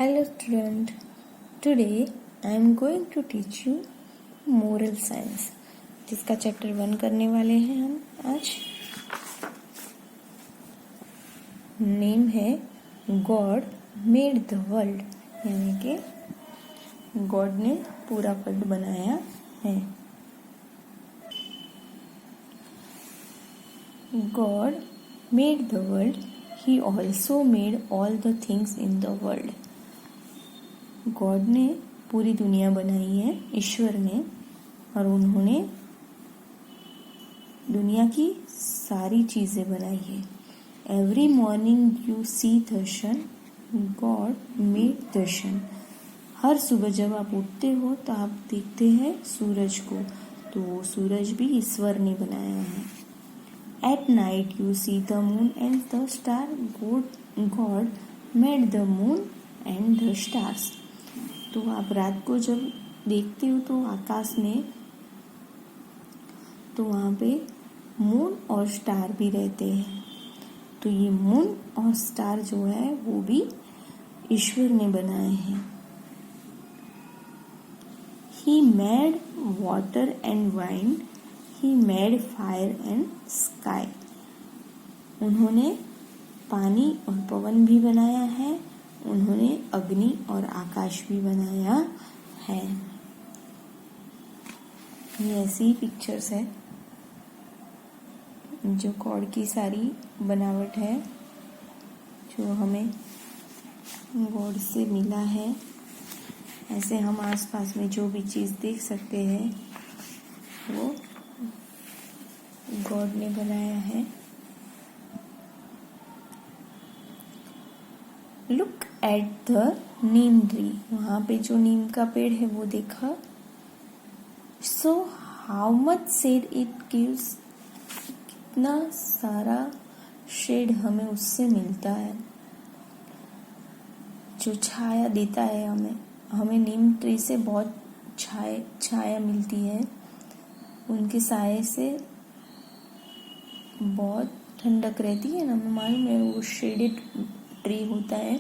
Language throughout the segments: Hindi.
Hello student, today I am going to teach you moral science जिसका चैप्टर 1 करने वाले हैं हम आज। नेम है गॉड मेड द वर्ल्ड, यानी कि गॉड ने पूरा वर्ल्ड बनाया है। God made the world, he also made all the things in the world। God ने पूरी दुनिया बनाई है, ईश्वर ने, और उन्होंने दुनिया की सारी चीजें बनाई है। Every morning you see the sun, God made the sun. हर सुबह जब आप उठते हो तो आप देखते हैं सूरज को, तो सूरज भी ईश्वर ने बनाया है। At night you see the moon and the star, God made the moon and the stars. तो आप रात को जब देखते हो तो आकाश में, तो वहाँ पे मून और स्टार भी रहते हैं। तो ये मून और स्टार जो है वो भी ईश्वर ने बनाए हैं। He made water and wind, he made fire and sky. उन्होंने पानी और पवन भी बनाया है, उन्होंने अग्नि और आकाश भी बनाया है। ये ऐसी पिक्चर्स है जो गॉड की सारी बनावट है, जो हमें गॉड से मिला है। ऐसे हम आसपास में जो भी चीज देख सकते हैं वो गॉड ने बनाया है। Look at the neem tree, वहां पे जो नीम का पेड़ है वो देखा। So how much shade it gives, कितना सारा शेड हमें उससे मिलता है, जो छाया देता है हमें नीम ट्री से बहुत छाया मिलती है। उनके साये से बहुत ठंडक रहती है ना, हमें मालूम है वो शेडेड ट्री होता है।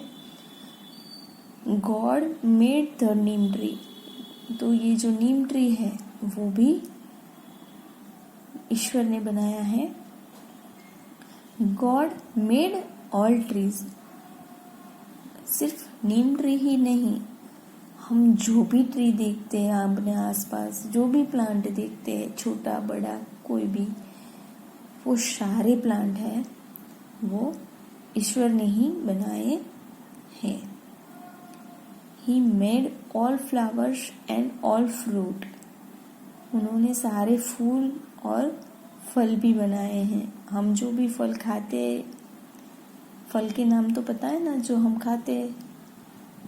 God made the neem tree, तो ये जो नीम ट्री है वो भी ईश्वर ने बनाया है। गॉड मेड ऑल ट्रीज, सिर्फ नीम ट्री ही नहीं, हम जो भी ट्री देखते हैं अपने आसपास, जो भी प्लांट देखते हैं, छोटा बड़ा कोई भी, वो सारे प्लांट है वो ईश्वर ने ही बनाए हैं। He made all flowers and all fruit, उन्होंने सारे फूल और फल भी बनाए हैं। हम जो भी फल खाते, फल के नाम तो पता है ना जो हम खाते,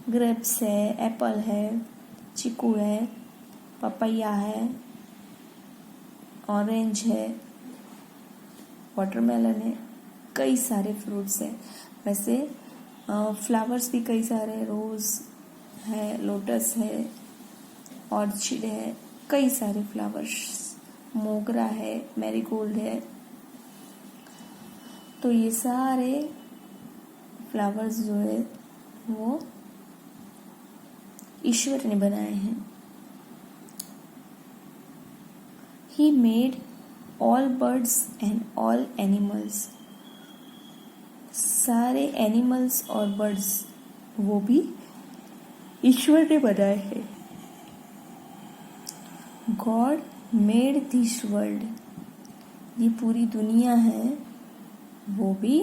ग्रेप्स है, एप्पल है, चीकू है, पपैया है, ऑरेंज है, वाटरमेलन है, कई सारे फ्रूट्स है। वैसे फ्लावर्स भी कई सारे, रोज है, लोटस है, ऑर्चिड है, कई सारे फ्लावर्स, मोगरा है, मैरीगोल्ड है। तो ये सारे फ्लावर्स जो है वो ईश्वर ने बनाए हैं। He made all birds and all animals, सारे एनिमल्स और बर्ड्स वो भी ईश्वर ने बनाए हैं। गॉड मेड दिस वर्ल्ड, ये पूरी दुनिया है वो भी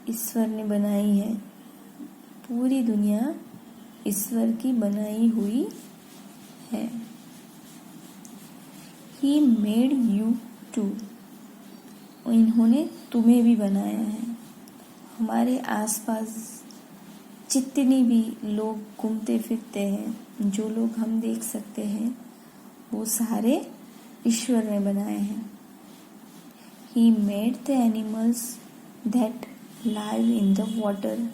ईश्वर ने बनाई है। पूरी दुनिया ईश्वर की बनाई हुई है। ही मेड यू टू, इन्होंने तुम्हें भी बनाया है। हमारे आसपास जितने भी लोग घूमते फिरते हैं, जो लोग हम देख सकते हैं, वो सारे ईश्वर ने बनाए हैं। He made the animals that live in the water,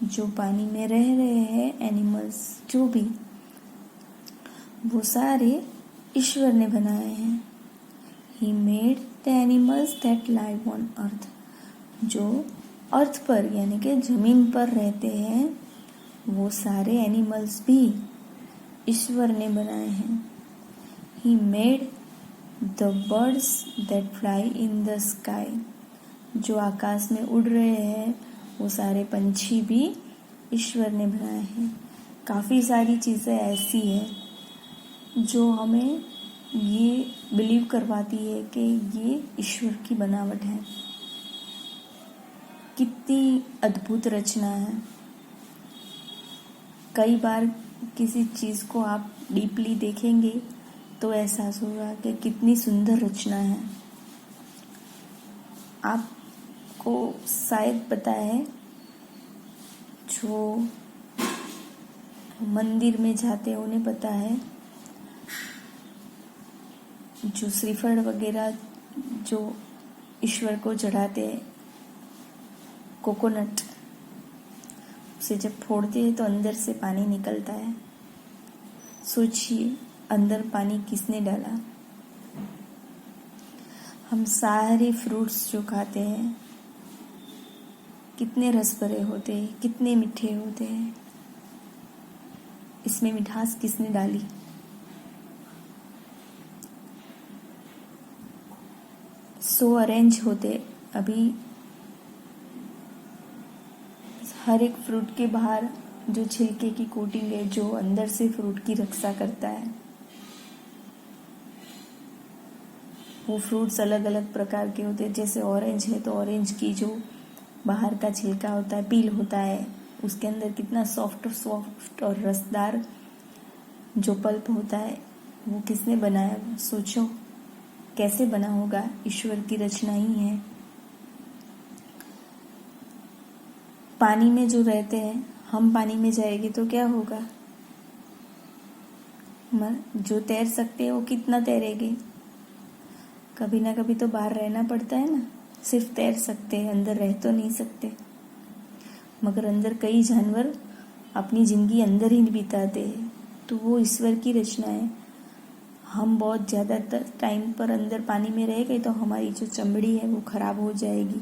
जो पानी में रह रहे हैं एनिमल्स, जो भी, वो सारे ईश्वर ने बनाए हैं। He made the animals that live on earth, जो अर्थ पर यानी कि जमीन पर रहते हैं वो सारे एनिमल्स भी ईश्वर ने बनाए हैं। He made the birds that fly in the sky, जो आकाश में उड़ रहे हैं वो सारे पंछी भी ईश्वर ने बनाए हैं। काफ़ी सारी चीज़ें ऐसी हैं जो हमें ये बिलीव करवाती है कि ये ईश्वर की बनावट है। कितनी अद्भुत रचना है। कई बार किसी चीज़ को आप डीपली देखेंगे तो एहसास होगा कि कितनी सुंदर रचना है। आपको शायद पता है, जो मंदिर में जाते हैं उन्हें पता है, जो श्रीफल वगैरह जो ईश्वर को चढ़ाते हैं, कोकोनट, उसे जब फोड़ते हैं तो अंदर से पानी निकलता है। सोचिए अंदर पानी किसने डाला। हम सारे फ्रूट्स जो खाते हैं कितने रस भरे होते हैं, कितने मीठे होते हैं। इसमें मिठास किसने डाली। अरेंज होते। अभी हर एक फ्रूट के बाहर जो छिलके की कोटिंग है, जो अंदर से फ्रूट की रक्षा करता है, वो फ्रूट्स अलग अलग प्रकार के होते हैं। जैसे ऑरेंज है तो ऑरेंज की जो बाहर का छिलका होता है, पील होता है, उसके अंदर कितना सॉफ्ट और रसदार जो पल्प होता है, वो किसने बनाया। सोचो कैसे बना होगा। ईश्वर की रचना ही है। पानी में जो रहते हैं, हम पानी में जाएंगे तो क्या होगा। जो तैर सकते हैं वो कितना तैरेंगे। कभी ना कभी तो बाहर रहना पड़ता है ना। सिर्फ तैर सकते हैं, अंदर रह तो नहीं सकते। मगर अंदर कई जानवर अपनी जिंदगी अंदर ही बिताते हैं, तो वो ईश्वर की रचना है। हम बहुत ज़्यादा टाइम पर अंदर पानी में रह गए तो हमारी जो चमड़ी है वो खराब हो जाएगी।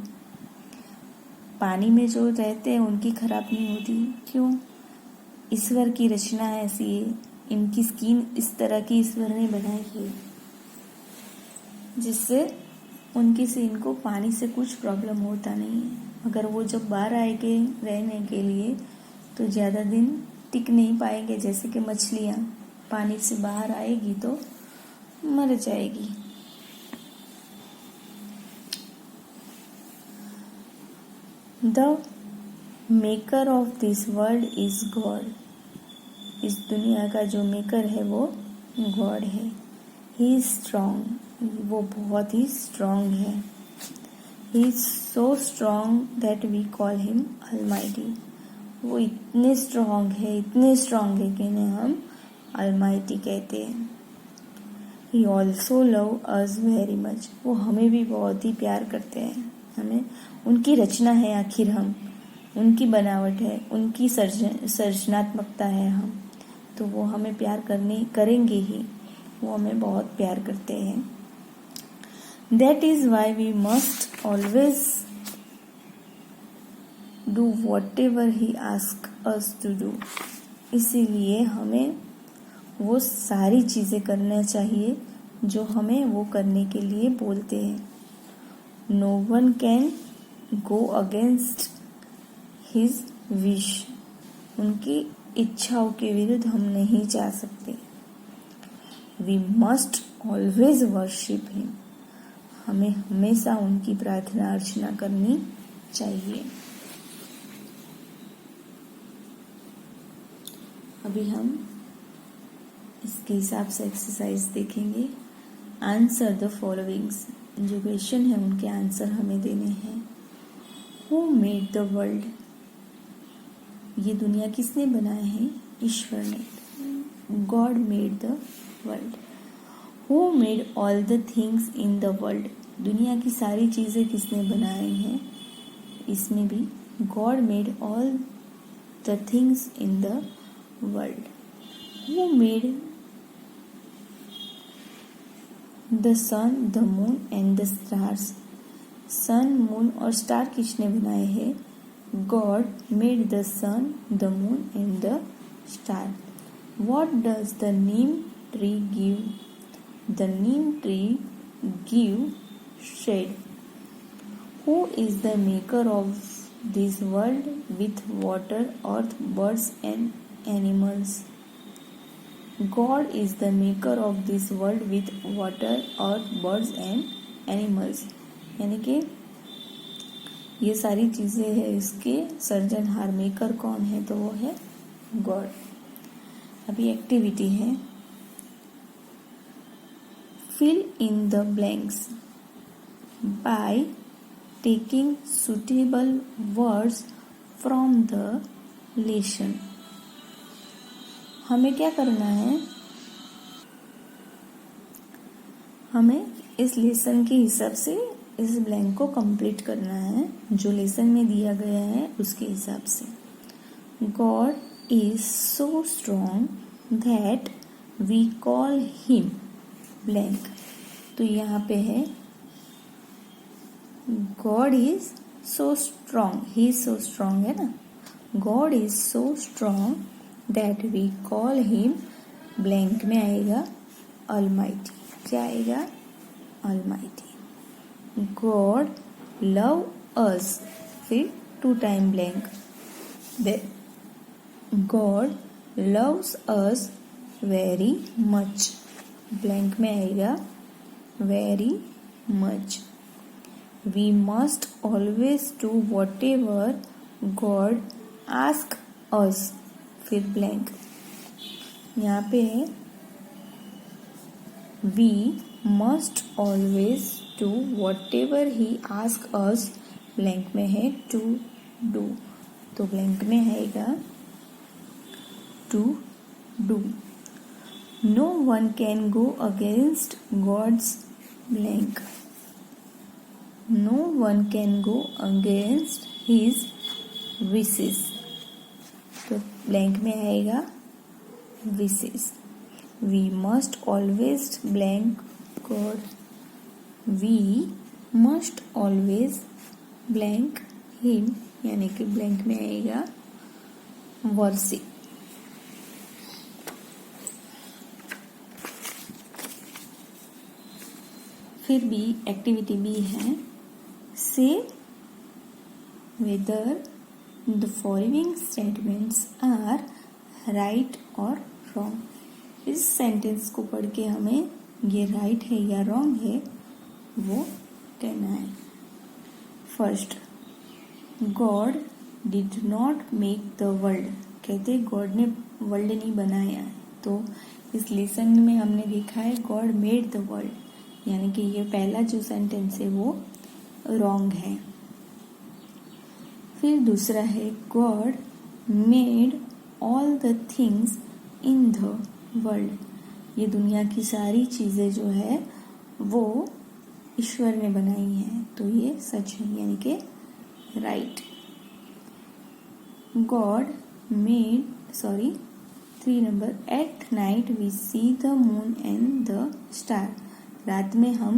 पानी में जो रहते हैं उनकी खराब नहीं होती। क्यों। ईश्वर की रचना है ऐसी है। इनकी स्किन इस तरह की ईश्वर ने बनाई है जिससे उनकी स्किन को पानी से कुछ प्रॉब्लम होता नहीं है। अगर वो जब बाहर आएंगे रहने के लिए तो ज़्यादा दिन टिक नहीं पाएंगे। जैसे कि मछलियाँ पानी से बाहर आएगी तो मर जाएगी। The maker of this world is God. इस दुनिया का जो मेकर है वो गॉड है। ही इज स्ट्रॉन्ग, वो बहुत ही स्ट्रॉन्ग है। He is so strong that we call him almighty. वो इतने स्ट्रॉन्ग है कि इन्हें हम अलमाइटी कहते हैं। He also love us very much. वो हमें भी बहुत ही प्यार करते हैं। हमें उनकी रचना है, आखिर हम उनकी बनावट है, उनकी सर्जनात्मकता है हम, तो वो हमें प्यार करेंगे ही। वो हमें बहुत प्यार करते हैं। That is why we must always do whatever he ask us to do. इसीलिए हमें वो सारी चीज़ें करना चाहिए जो हमें वो करने के लिए बोलते हैं। No one can go against his wish. उनकी इच्छाओं के विरुद्ध हम नहीं जा सकते। We must always worship him. हमें हमेशा उनकी प्रार्थना अर्चना करनी चाहिए। अभी हम इसके हिसाब से एक्सरसाइज देखेंगे। Answer the followings. जो क्वेश्चन है उनके आंसर हमें देने हैं। Who made the world. ये दुनिया किसने बनाया है। ईश्वर ने। God made the world. Who made all the things in the world. दुनिया की सारी चीज़ें किसने बनाई हैं। इसमें भी God made all the things in the world. Who made the sun, the moon and the stars. Sun, moon और स्टार किसने बनाए हैं? God made the sun, the moon and the star. What does the neem tree give? The neem tree give shade. Who is the maker of this world with water, earth, birds and animals? God is the maker of this world with water, earth, birds and animals. यानी कि ये सारी चीजें हैं, इसके सर्जनहार मेकर कौन है? तो वो है गॉड. अभी एक्टिविटी है, fill in the blanks by taking suitable words from the lesson. हमें क्या करना है? हमें इस लेसन के हिसाब से इस ब्लैंक को कंप्लीट करना है, जो लेसन में दिया गया है उसके हिसाब से. God is so strong that we call him blank. तो यहाँ पे है God is so strong, he is so strong है ना. God is so strong that we call him blank में आएगा Almighty. क्या आएगा? Almighty. God love us, फिर 2 time blank. Then God loves us very much. Blank में आएगा very much. We must always do whatever God asks us. फिर ब्लैंक. यहाँ पे है We must always do whatever He asks us. Blank में है to do. तो ब्लैंक में आएगा to do. No one can go against God's blank. No one can go against His wishes. तो blank में आएगा wishes. We must always blank God. We must always blank Him. यानी कि blank में आएगा worship. फिर भी एक्टिविटी बी है, say whether the following statements are right or wrong. इस सेंटेंस को पढ़ के हमें ये राइट है या रॉन्ग है वो कहना है. First, God did not make the world. कहते गॉड ने वर्ल्ड नहीं बनाया है. तो इस लेसन में हमने देखा है गॉड मेड द वर्ल्ड, यानी कि ये पहला जो सेंटेंस है वो रॉन्ग है. फिर दूसरा है God made all the things in the world. ये दुनिया की सारी चीजें जो है वो ईश्वर ने बनाई है, तो ये सच है यानी कि right. God made 3 number, at night we see the moon and the star. रात में हम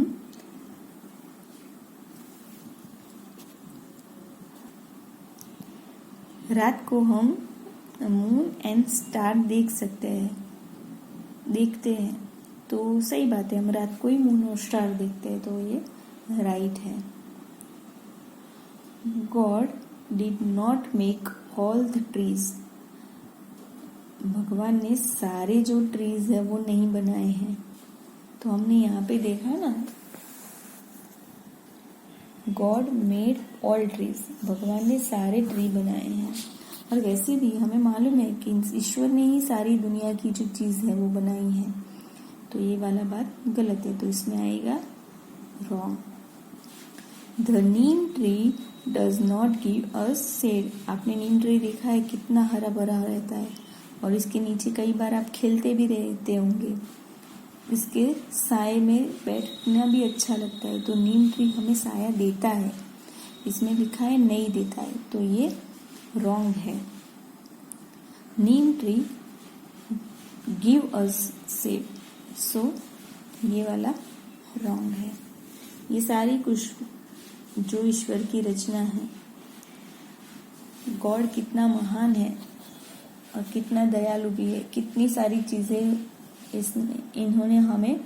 रात को हम मून एंड स्टार देखते हैं. तो सही बात है, हम रात को ही मून और स्टार देखते हैं, तो ये राइट है. God did not make all the trees. भगवान ने सारे जो ट्रीज है वो नहीं बनाए हैं. तो हमने यहाँ पे देखा ना, गॉड मेड ऑल ट्रीज. भगवान ने सारे ट्री बनाए हैं. और वैसे भी हमें मालूम है कि ईश्वर ने ही सारी दुनिया की जो चीज है वो बनाई है. तो ये वाला बात गलत है, तो इसमें आएगा wrong. The neem tree does not give us shade. आपने नीम ट्री देखा है कितना हरा भरा रहता है, और इसके नीचे कई बार आप खेलते भी रहते होंगे. इसके साए में बैठना भी अच्छा लगता है. तो नीम ट्री हमें साया देता है, इसमें लिखा है नहीं देता है, तो ये रॉन्ग है. नीम ट्री गिव अस शेड, सो ये वाला रॉन्ग है. ये सारी कुछ जो ईश्वर की रचना है, गॉड कितना महान है और कितना दयालु भी है। कितनी सारी चीजें इन्होंने हमें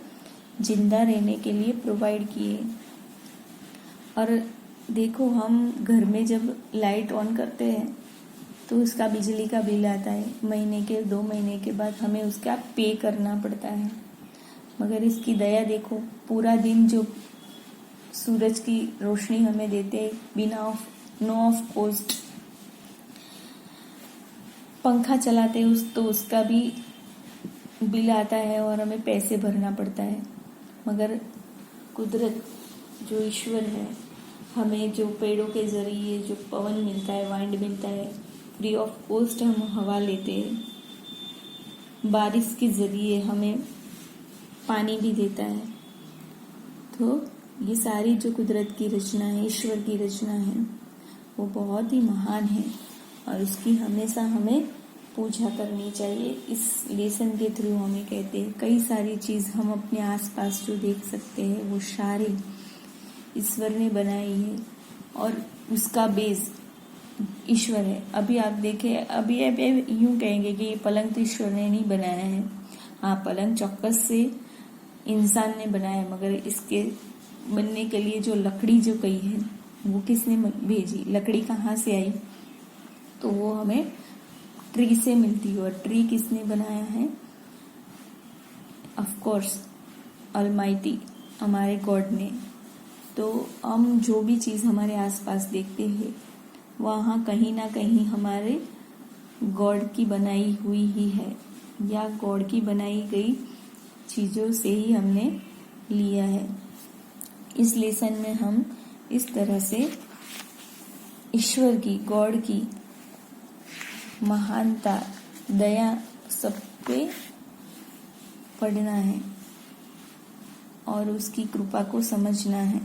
जिंदा रहने के लिए प्रोवाइड किए। और देखो, हम घर में जब लाइट ऑन करते हैं तो उसका बिजली का बिल आता है, महीने के 2 महीने के बाद हमें उसका पे करना पड़ता है। मगर इसकी दया देखो, पूरा दिन जो सूरज की रोशनी हमें देते बिना नो ऑफ कॉस्ट, पंखा चलाते तो उसका भी बिल आता है और हमें पैसे भरना पड़ता है। मगर कुदरत जो ईश्वर है, हमें जो पेड़ों के जरिए जो पवन मिलता है, वाइंड मिलता है, फ्री ऑफ कॉस्ट हम हवा लेते हैं, बारिश के जरिए हमें पानी भी देता है। तो ये सारी जो कुदरत की रचना है, ईश्वर की रचना है, वो बहुत ही महान है और उसकी हमेशा हमें पूजा करनी चाहिए। इस लेसन के थ्रू हमें कहते हैं कई सारी चीज हम अपने आसपास जो देख सकते हैं वो सारी ईश्वर ने बनाई है और उसका बेस ईश्वर है। अभी आप देखें, अभी यूं कहेंगे कि ये पलंग तो ईश्वर ने नहीं बनाया है। हाँ, पलंग चौक्कस से इंसान ने बनाया है, मगर इसके बनने के लिए जो लकड़ी जो कही है वो किसने भेजी, लकड़ी कहाँ से आई, तो वो हमें ट्री से मिलती है। और ट्री किसने बनाया है? ऑफ कोर्स ऑलमाइटी, हमारे गॉड ने। तो हम जो भी चीज हमारे आसपास देखते हैं वहाँ कहीं ना कहीं हमारे गॉड की बनाई हुई ही है, या गॉड की बनाई गई चीजों से ही हमने लिया है। इस लेसन में हम इस तरह से ईश्वर की, गॉड की महानता, दया सब पे पढ़ना है और उसकी कृपा को समझना है।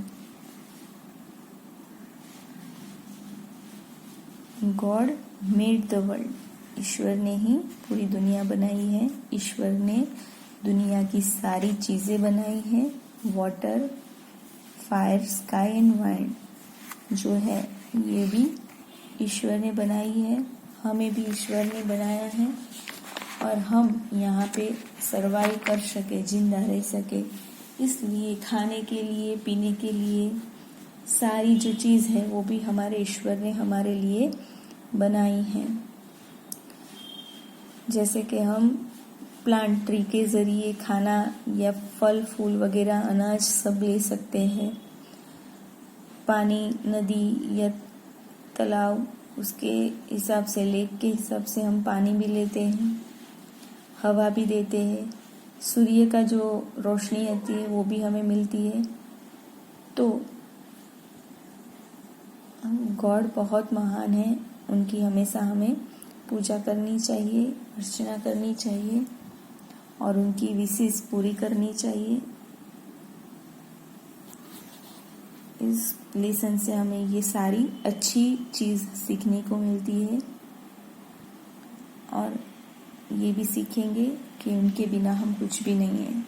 गॉड मेड द वर्ल्ड, ईश्वर ने ही पूरी दुनिया बनाई है। ईश्वर ने दुनिया की सारी चीजें बनाई है। Water, fire, sky and wind जो है ये भी ईश्वर ने बनाई है। हमें भी ईश्वर ने बनाया है और हम यहाँ पे सरवाइव कर सके, जिंदा रह सके, इसलिए खाने के लिए, पीने के लिए सारी जो चीज है वो भी हमारे ईश्वर ने हमारे लिए बनाई है। जैसे कि हम प्लांट ट्री के जरिए खाना या फल फूल वगैरह अनाज सब ले सकते हैं। पानी, नदी या तालाब, उसके हिसाब से, लेक के हिसाब से हम पानी भी लेते हैं, हवा भी देते हैं, सूर्य का जो रोशनी आती है वो भी हमें मिलती है। तो गॉड बहुत महान है, उनकी हमेशा हमें पूजा करनी चाहिए, अर्चना करनी चाहिए और उनकी विशेष पूरी करनी चाहिए। इस लेसन से हमें ये सारी अच्छी चीज सीखने को मिलती है और ये भी सीखेंगे कि उनके बिना हम कुछ भी नहीं है।